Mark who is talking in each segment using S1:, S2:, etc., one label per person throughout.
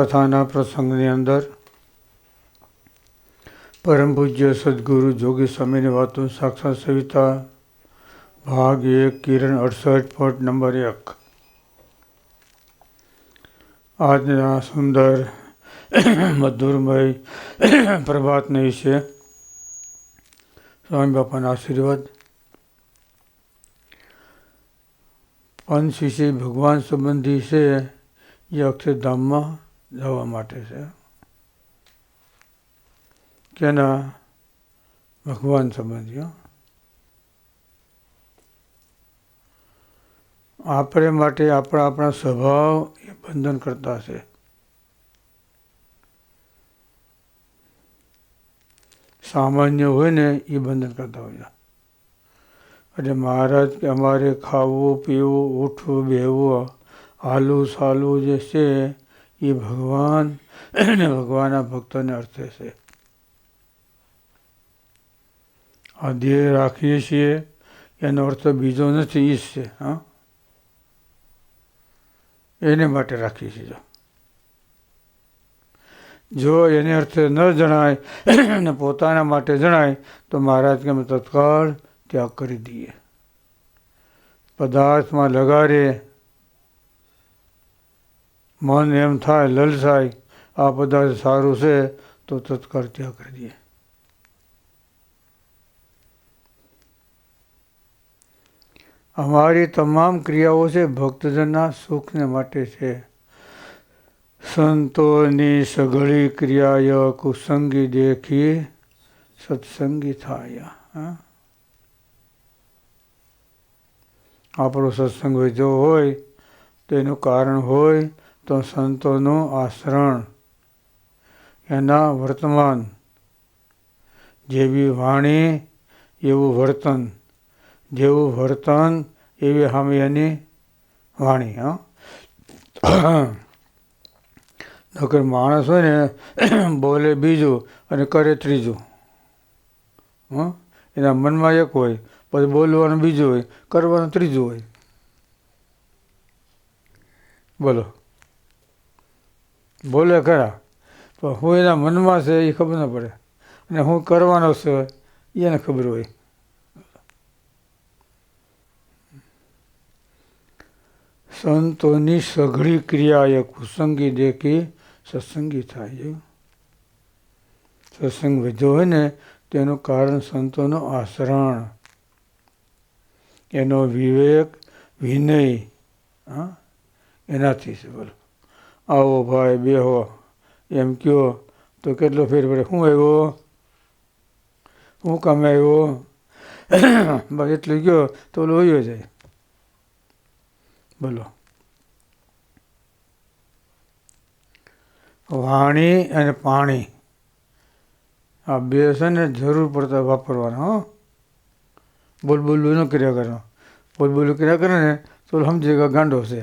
S1: કથાના પ્રસંગની અંદર પરમ પૂજ્ય સદગુરુ જોગી સ્વામીની વાતો સાક્ષાત સવિતા ભાગ 1 કિરણ 68 પોઈન્ટ નંબર 1। આજના સુંદર મધુરમય પ્રભાતને વિશે સ્વામી બાપાના આશીર્વાદ। પંચ વિશે ભગવાન સંબંધી છે એ અક્ષરધામમાં જવા માટે છે। કેના? ભગવાન સંબંધી। આપણે માટે આપણા સ્વભાવ એ બંધન કરતા છે। સામાન્ય હોય ને એ બંધન કરતા હોય। એટલે મહારાજ કે અમારે ખાવું પીવું ઉઠવું બેહવું હાલવું ચાલવું જે છે એ ભગવાન અને ભગવાનના ભક્તોને અર્થે છે। આ દેહ રાખીએ છીએ એનો અર્થ બીજો નથી, એ જ છે। હા, એને માટે રાખીએ છીએ। જો એને અર્થે ન જણાય અને પોતાના માટે જણાય તો મહારાજ કે અમે તત્કાળ ત્યાગ કરી દઈએ। પદાર્થમાં લગાડે મન એમ થાય લલચાય આ પદાર્થ સારું છે તો તત્કાળ ત્યાગ કરી દઈએ। અમારી તમામ ક્રિયાઓ છે ભક્તજનના સુખને માટે છે। સંતોની સઘળી ક્રિયાય કુસંગી દેખી સત્સંગી થાય। આપણો સત્સંગ વધ્યો હોય તો એનું કારણ હોય તો સંતોનું આચરણ, એના વર્તમાન, જેવી વાણી એવું વર્તન, જેવું વર્તન એવી સામે એની વાણી। નકર માણસ હોય ને બોલે બીજું અને કરે ત્રીજું। એના મનમાં એક હોય પછી બોલવાનું બીજું હોય કરવાનું ત્રીજું હોય। બોલો, બોલે ખરા પણ હું એના મનમાં છે એ ખબર ન પડે અને હું કરવાનો છે એને ખબર હોય। સંતોની સઘળી ક્રિયા એ કુસંગી દેખી સત્સંગી થાય। સત્સંગ વધ્યો હોય ને તેનું કારણ સંતોનો આચરણ, એનો વિવેક વિનય, એનાથી છે। બોલો, આવો ભાઈ બેહો એમ કયો તો કેટલો ફેર પડે। શું આવ્યો, શું કામ આવ્યો, બસ એટલું કયો તો ઓલો વયો જાય। બોલો, વાણી અને પાણી આ બે છે ને જરૂર પડતા વાપરવાના। બોલબોલું ન કર્યા કરવાનું। બોલબોલું કર્યા કરે ને તો સમજે કે ગાંડો છે,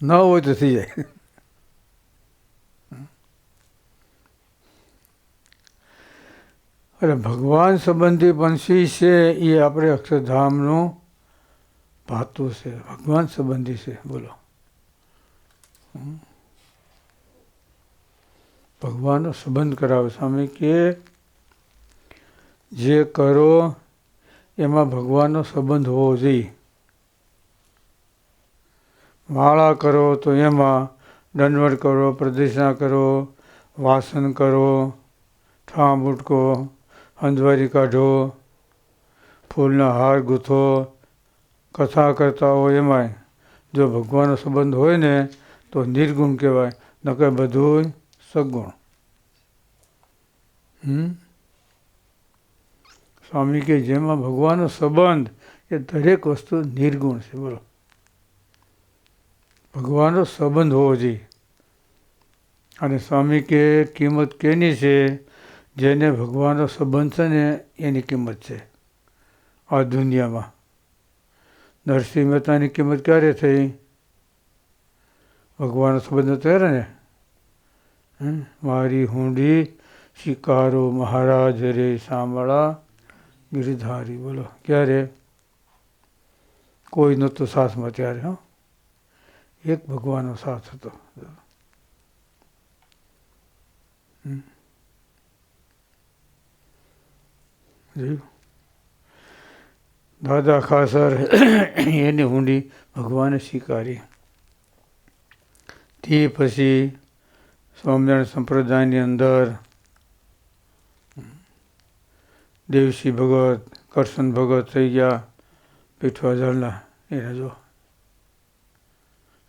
S1: ન હોય તો થઈ જાય। એટલે ભગવાન સંબંધી પંછી છે એ આપણે અક્ષરધામનું ભાતું છે, ભગવાન સંબંધી છે। બોલો, ભગવાનનો સંબંધ કરાવે। સ્વામી કે જે કરો એમાં ભગવાનનો સંબંધ હોવો જોઈએ। માળા કરો તો એમાં દંડવત કરો, પ્રદક્ષિણા કરો, વાસન કરો, ઠામ ઉટકો, હંજવારી કાઢો, ફૂલના હાર ગૂંથો, કથા કરતા હોય એમાંય જો ભગવાનનો સંબંધ હોય ને તો નિર્ગુણ કહેવાય, નકર બધું સગુણ। સ્વામી કે જેમાં ભગવાનનો સંબંધ એ દરેક વસ્તુ નિર્ગુણ છે। બોલો, ભગવાનનો સંબંધ હોવો જોઈએ। અને સ્વામી કે કિંમત કેની છે? જેને ભગવાનનો સંબંધ છે ને એની કિંમત છે આ દુનિયામાં। નરસિંહ મહેતાની કિંમત ક્યારે થઈ? ભગવાનનો સંબંધ ત્યારે ને મારી હુંડી શિકારો મહારાજ રે સાંભળા ગિરધારી। બોલો, ક્યારે? કોઈ નહોતું સાથમાં ત્યારે। એક ભગવાનનો સાથ હતો. જોયું દાદા ખાસર એની ઊંડી ભગવાને સ્વીકારી. તે પછી સ્વામિનારાયણ સંપ્રદાયની અંદર દેવસી ભગત કરશન ભગત થઈ ગયા પીઠવાજારના. એને જો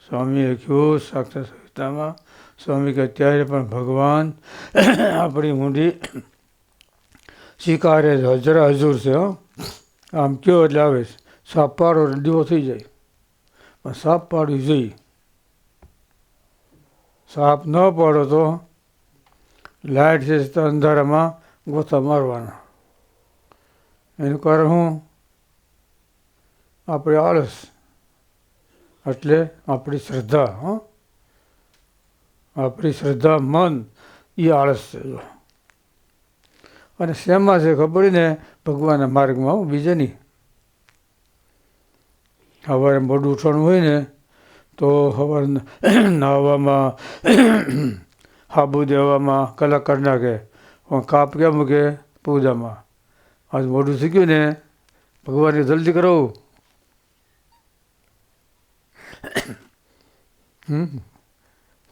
S1: સ્વામીએ લખ્યું સાક્ષાત સંહિતામાં, સ્વામી કે અત્યારે પણ ભગવાન આપણી ઊંડી સ્વીકારે છે, જરા હજુર છે. આમ કયો એટલે આવે સાપ પાડો દીવો થઈ જાય, પણ સાપ પાડવી જોઈએ. સાપ ન પાડો તો લાઇટ છે તો અંધારામાં ગોથા મારવાના. એનું કારણ શું? આપણે આળસ, એટલે આપણી શ્રદ્ધા. આપણી શ્રદ્ધા મન એ આળસ છે. અને શેમાં છે ખબર ને? ભગવાનના માર્ગમાં, બીજે નહીં. સવારે મોડું ઉઠવાનું હોય ને તો સવારે નાહવામાં હાબુ દેવામાં કલાક કરી નાખે, પણ કાપ ક્યાં મૂકે? પૂજામાં. આજ મોડું થઈ ગયું ને, ભગવાનને જલ્દી કરો.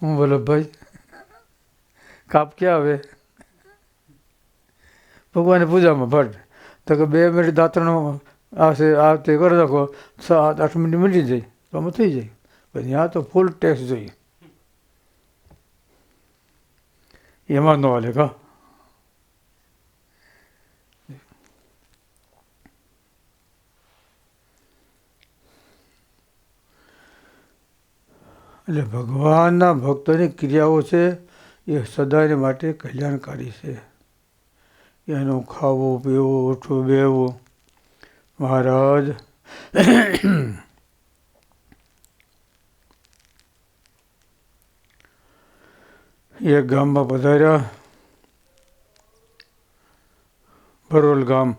S1: હું વલ્લભભાઈ કાપ ક્યાં આવે? ભગવાનની પૂજામાં ભટ તો કે 2 મિનિટ દાંતણો આવશે, આ તે કરી નાખો, 7-8 મિનિટ મળી જાય તો આમાં થઈ જાય. પણ ત્યાં તો ફૂલ ટેક્સ જોઈએ, એમાં ન હાલે કા. એટલે ભગવાનના ભક્તોની ક્રિયાઓ છે એ સદાય માટે કલ્યાણકારી છે. એનું ખાવું પીવું ઉઠવું બેવું. મહારાજ એક ગામમાં પધાર્યા, ભરોલ ગામ,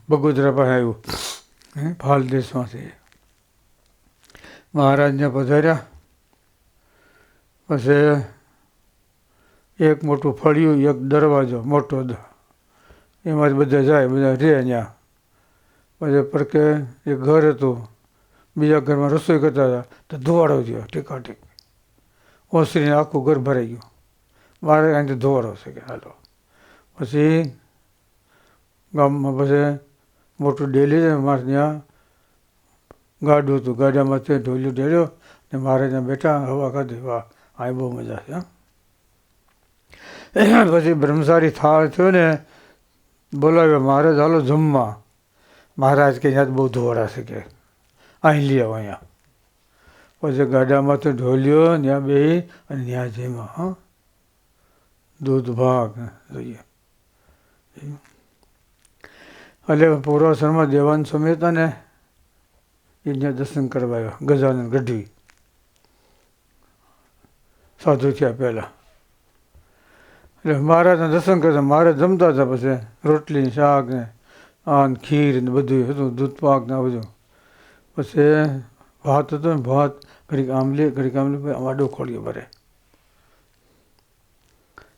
S1: બગોદરા પાસે આવ્યું, ભાલ દેશમાંથી. મહારાજને પધાર્યા, પછી એક મોટું ફળિયું, એક દરવાજો મોટો, એમાં બધા જાય, બધા રહે ત્યાં. પછી પડકે એક ઘર હતું, બીજા ઘરમાં રસોઈ કરતા હતા તો ધોવાડો થયો ટીકાટીક, ઓસરીને આખું ઘર ભરાઈ ગયું. મારે અહીંથી ધોવાડો છે કે હાલો. પછી ગામમાં પછી મોટું ડેલી છે, મારે ત્યાં ગાડું હતું, ગાડામાં તે ઢોલિયું ઢેર્યો ને મારે ત્યાં બેઠા હવા ખાધી. વાહ, આ બહુ મજા છે. પછી બ્રહ્મચારી થાળ થયો ને, બોલાવ્યો મહારાજ હાલો જમવા. મહારાજ કે ત્યાં બહુ ધોવાડા છે કે અહીં લઈ આવો અહીંયા. પછી ગાડામાંથી ઢોલ્યો, ત્યાં બેસી અને ત્યાં જમ્યા. દૂધ ભાગ જોઈએ. એટલે પૂર્વાશ્રમમાં દેવાન સ્વામી હતા ને, એ ત્યાં દર્શન કરવા આવ્યા. ગજાનન ગઢવી સાધુ થયા પહેલાં. એટલે મહારાજના દર્શન કરતા, મહારાજ જમતા હતા. પછી રોટલી શાક ને આન ખીર ને બધું હતું, દૂધ પાક ને બધું. પછી ભાત હતો ને, ભાત ઘડીક આમલી આડો ખોળીએ ભરે.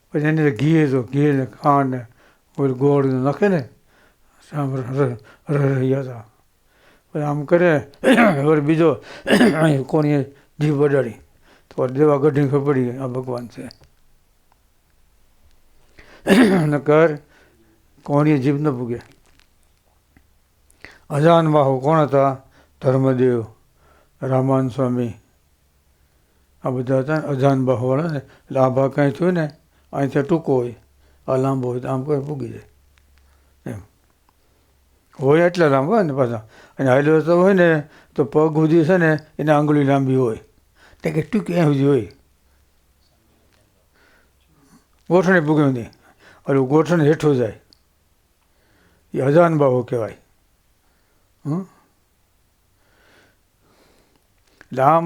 S1: પછી એની અંદર ઘી હતું, ઘી ને ખાંડ ને ઓલું ગોળ નાખે ને, રહ્યા હતા. પછી આમ કરે, વળી બીજો કોણીએ જીભ વડાડી તો દેવા ગઢીને ખબર પડી ગઈ આ ભગવાન છે. નકર કોણીએ જીભ ન પૂગે. અજાન બાહુ કોણ હતા? ધર્મદેવ, રામાન સ્વામી, આ બધા હતા ને અજાન બાહુ વાળા ને. એટલે આ ભાગ કાંઈ થયું ને, અહીંથી ટૂંકો હોય, આ લાંબો હોય તો આમ કરે પૂગી જાય એમ. હોય એટલા લાંબા હોય ને પાછા. અને હાલ્યો તો હોય ને તો પગ સુધી છે ને એના આંગળી લાંબી હોય, તે કે ટૂંકી ત્યાં સુધી હોય. ગોઠણે પૂગે નહીં, ઓલું ગોઠણ હેઠું જાય, એ અજાન બાહુ કહેવાય. એટલે આમ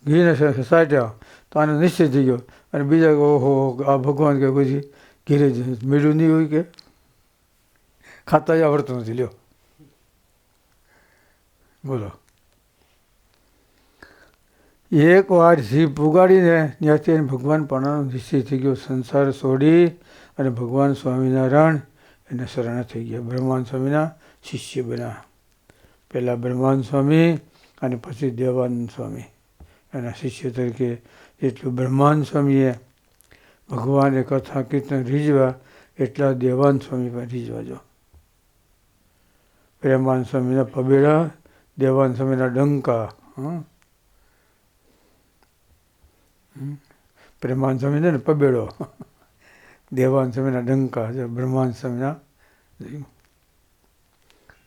S1: ઘીને સાટ્યા તો આને નિશ્ચય થઈ ગયો. અને બીજા ઓહો આ ભગવાન કે પછી ઘીરે મેળ્યું નહીં હોય કે ખાતા આવડતું નથી લ્યો. બોલો. એક વાર જીભ ઉગાડીને ત્યાંથી એને ભગવાન પાણાનો નિશ્ચય થઈ ગયો. સંસાર છોડી અને ભગવાન સ્વામિનારાયણ એને શરણ થઈ ગયા. બ્રહ્માનંદ સ્વામીના શિષ્ય બન્યા. પહેલાં બ્રહ્માનંદ સ્વામી અને પછી દેવાનંદ સ્વામી એના શિષ્ય તરીકે. એટલું બ્રહ્માનંદ સ્વામીએ ભગવાને કથા કીર્તન રીઝવા એટલા દેવાનંદ સ્વામી પણ રીઝવા જો. પ્રેમાનંદ સ્વામીના પબેડા, દેવાનંદ સ્વામીના ડંકા. પ્રેમાનંદ સ્વામીને ને પબેડો, દેવાનંદ સ્વામીના ડંકા, બ્રહ્માનંદ સ્વામીના.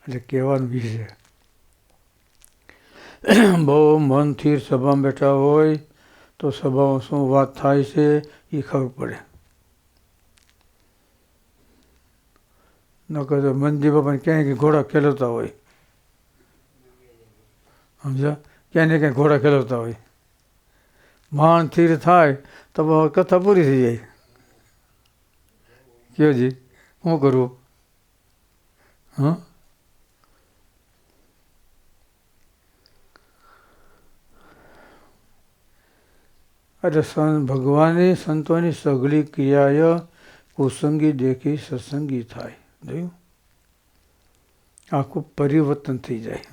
S1: એટલે કહેવાનું વિશે બહુ મનથી સભામાં બેઠા હોય તો સભામાં શું વાત થાય છે એ ખબર પડે. નકર તો મંદી બાપાને ક્યાંય કે ઘોડા ખેલવતા હોય, સમજ્યા, ક્યાંય ને ક્યાંય ઘોડા ખેલવતા હોય. માણ થીર થાય તો કથા પૂરી થઈ જાય. કયો જી શું કરવું? હા, એટલે ભગવાનની સંતોની સઘળી ક્રિયાએ કુસંગી દેખી સત્સંગી થાય. જોયું, આખું પરિવર્તન થઈ જાય.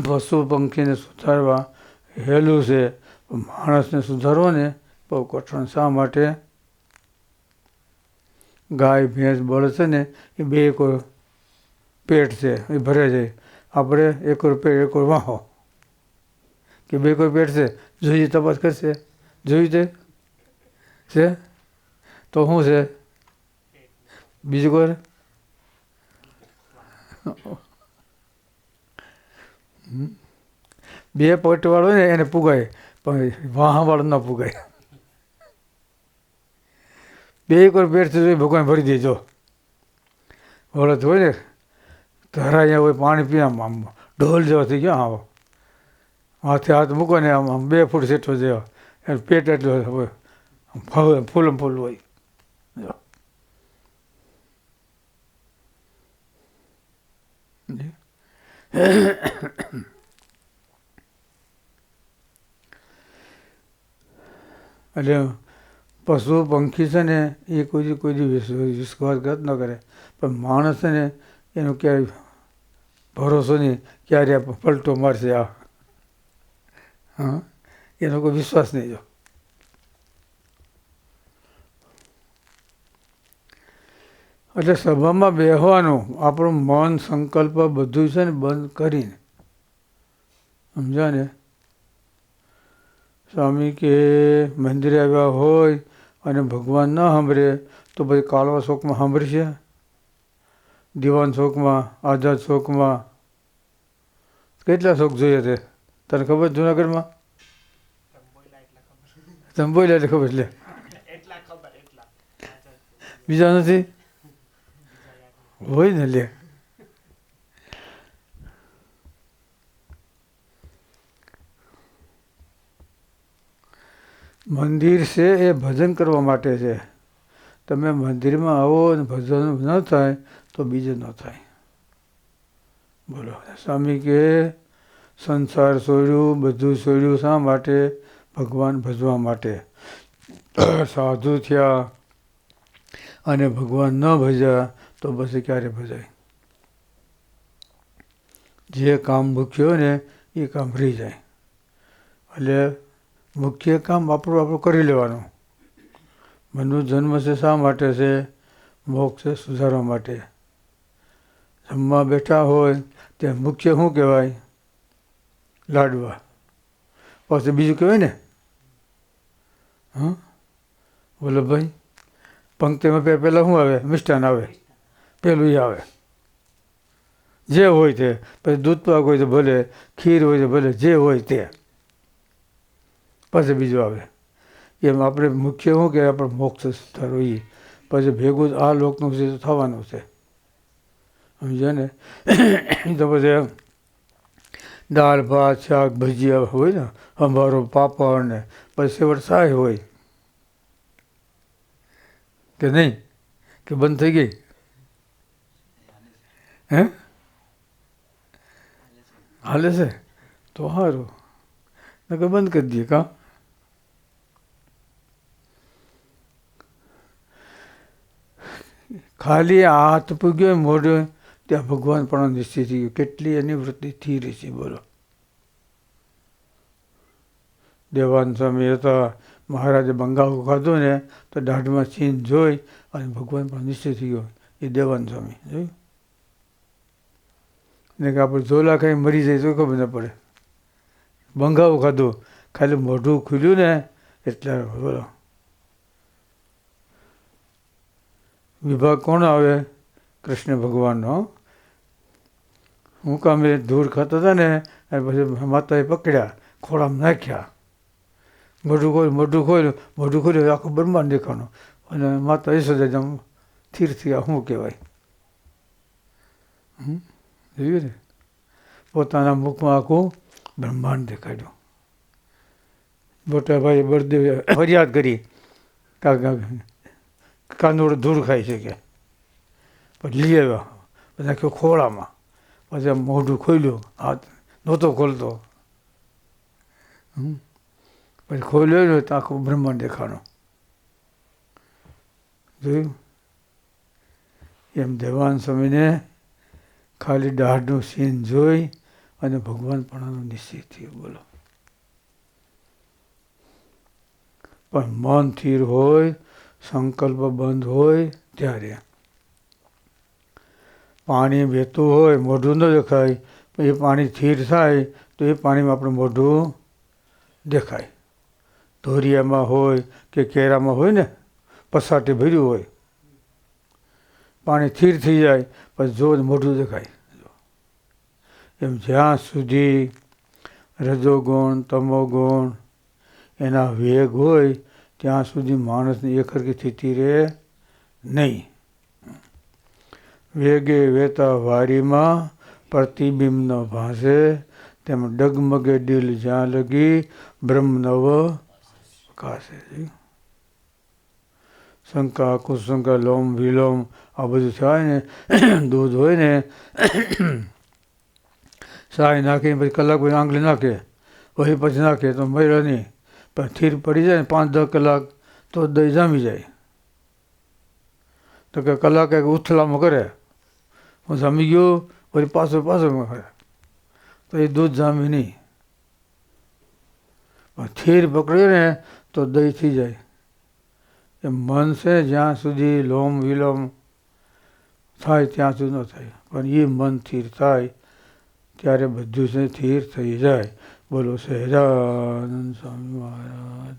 S1: પશુ પંખીને સુધારવા હેલું છે, માણસને સુધારવો ને બહુ કઠણ. શા માટે? ગાય ભેંસ બળદ છે ને એ બે એકો પેટ છે, એ ભરે જાય. આપણે એકો પેટ એકો વાહો કે બે કોઈ પેટ છે, જોઈએ તપાસ કરશે, જોયું છે તો શું છે બીજું કોઈ? બે પેટવાળો ને એને પુગાય પણ વાહવાળો ન પુગાય. બે કોઈ પેટ છે ભગવાન ભરી દેજો. બળદ હોય ને ધરા અહીંયા હોય, પાણી પીવા આમ ઢોલ જેવા થઈ ગયા. આવો હાથે હાથ મૂકો ને આમ 2 ફૂટ સેઠો જેવા એનું પેટ એટલું હોય, ફૂલમ ફૂલ હોય. એટલે પશુ પંખી છે ને એ કોઈ વિશ્વાસઘાત ન કરે, પણ માણસ છે ને એનો ક્યારેય ભરોસો નહીં, ક્યારે પલટો મારશે. હા, એનો કોઈ વિશ્વાસ નહીં. જો એટલે સભામાં બેસવાનું આપણું મન સંકલ્પ બધું છે ને બંધ કરીને, સમજ્યા ને. સ્વામી કે મંદિરે આવ્યા હોય અને ભગવાન ન સાંભળે તો પછી કાળવા શોકમાં સાંભળશે, દિવાન શોકમાં, આઝાદ શોકમાં. કેટલા શોક જોઈએ તે તને ખબર? જુનાગઢમાં તમે બોલ્યા એટલે ખબર. લે બીજા નથી હોય ને. લે મંદિર છે એ ભજન કરવા માટે છે. તમે મંદિરમાં આવો અને ભજન ન થાય તો બીજું ન થાય. બોલો. સ્વામી કે સંસાર છોડ્યું, બધું છોડ્યું શા માટે? ભગવાન ભજવા માટે. સાધુ થયા અને ભગવાન ન ભજ્યા તો પછી ક્યારે ભજાય? જે કામ મુખ્ય હોય ને એ કામ રહી જાય. એટલે મુખ્ય કામ આપણું કરી લેવાનું. મનુ જન્મ છે શા માટે છે? મોક્ષ છે સુધારવા માટે. જમવા બેઠા હોય ત્યાં મુખ્ય શું કહેવાય? લાડવા. પછી બીજું કહેવાય ને. હા, બોલો ભાઈ. પંક્તિમાં પહેલાં શું આવે? મિષ્ટાન આવે, પેલું એ આવે. જે હોય તે. પછી દૂધ પાક હોય તો ભલે, ખીર હોય તો ભલે, જે હોય તે. પછી બીજું આવે. એમ આપણે મુખ્ય શું કે આપણે મોક્ષ સુધારો એ. પછી ભેગું આ લોકનું છે તો થવાનું છે, સમજ્યા ને. તો પછી દાળ ભાત શાક ભજીયા હોય ને, સંભારો પાપડ ને પછી સેવડ સાય હોય કે નહીં? કે બંધ થઈ ગઈ? હે, હાલે છે તો સારું, નકર બંધ કરી દઈએ કાં. ખાલી હાથ પૂગ્યો મોઢે ત્યાં ભગવાન પણ નિશ્ચિત થઈ ગયું. કેટલી એની વૃત્તિ થઈ રહી છે બોલો. દેવાનંદ સ્વામી હતા, મહારાજે બંગાવું ખાધું ને તો દાઢમાં છીન જોઈ અને ભગવાન પણ નિશ્ચય થઈ ગયો. એ દેવાનંદ સ્વામી જોયું ને કે આપણે ઝોલા ખાઈ મરી જાય તો ખબર ન પડે. બંગાવું ખાધું, ખાલી મોઢું ખુલ્યું ને એટલે બોલો. વિભાગ કોણ આવે? કૃષ્ણ ભગવાનનો. હું કામે ધૂળ ખાતા હતા ને પછી માતાએ પકડ્યા, ખોળામાં નાખ્યા. મોઢું ખોલ્યું આખું બ્રહ્માંડ દેખાણું અને માતા યશોદા જેમ સ્થિર થયા. શું કહેવાય? જોયું ને, પોતાના મુખમાં આખું બ્રહ્માંડ દેખાડ્યું. મોટા ભાઈ બળદેવે ફરિયાદ કરી કાનુડો ધૂળ ખાઈ શકે, પછી લઈ આવ્યા, પછી નાખ્યો ખોળામાં, પછી મોઢું ખોલ્યું, હાથ નહોતો ખોલતો, પછી ખોલ્યો ને તો આખું બ્રહ્માંડ દેખાણું. જોયું? એમ દેવાનંદ સ્વામીને ખાલી દાઢનું સીન જોઈ અને ભગવાન પણ નિશ્ચિત થયું બોલો. પણ મન સ્થિર હોય, સંકલ્પ બંધ હોય ત્યારે. પાણી વહેતું હોય, મોઢું ન દેખાય, એ પાણી સ્થિર થાય તો એ પાણીમાં આપણું મોઢું દેખાય. ધોરિયામાં હોય કે કેરામાં હોય ને, પસાટી ભર્યું હોય, પાણી સ્થિર થઈ જાય પછી જો મોઢું દેખાય. એમ જ્યાં સુધી રજોગુણ તમોગુણ એના વેગ હોય ત્યાં સુધી માણસની એકરખી સ્થિતિ રહે નહીં. વેગે વેતા વારીમાં પ્રતિબિંબ ન ભાસે, તેમ ડગમગે દિલ જ્યાં લગી બ્રહ્મ નવ પ્રકાશે. શંકા કુશંકા લોમ વિલોમ આ બધું થાય ને, દૂધ હોય ને સાય નાખીને પછી કલાક પછી આંગળી નાખે, વહી પછી નાખે તો મર્યા નહીં, પણ સ્થિર પડી જાય ને 5-10 કલાક તો દહીં જામી જાય. તો કે કલાક એક ઉથલામાં કરે, હું જામી ગયો પછી પાછો કરે તો એ દૂધ જામી નહીં. પણ સ્થિર પકડે ને તો દહીં થઈ જાય. એ મન છે જ્યાં સુધી લોમ વિલોમ થાય ત્યાં સુધી ન થાય, પણ એ મન સ્થિર થાય ત્યારે બધું છે સ્થિર થઈ જાય. બોલો સહેજાનંદ સ્વામી મહારાજ.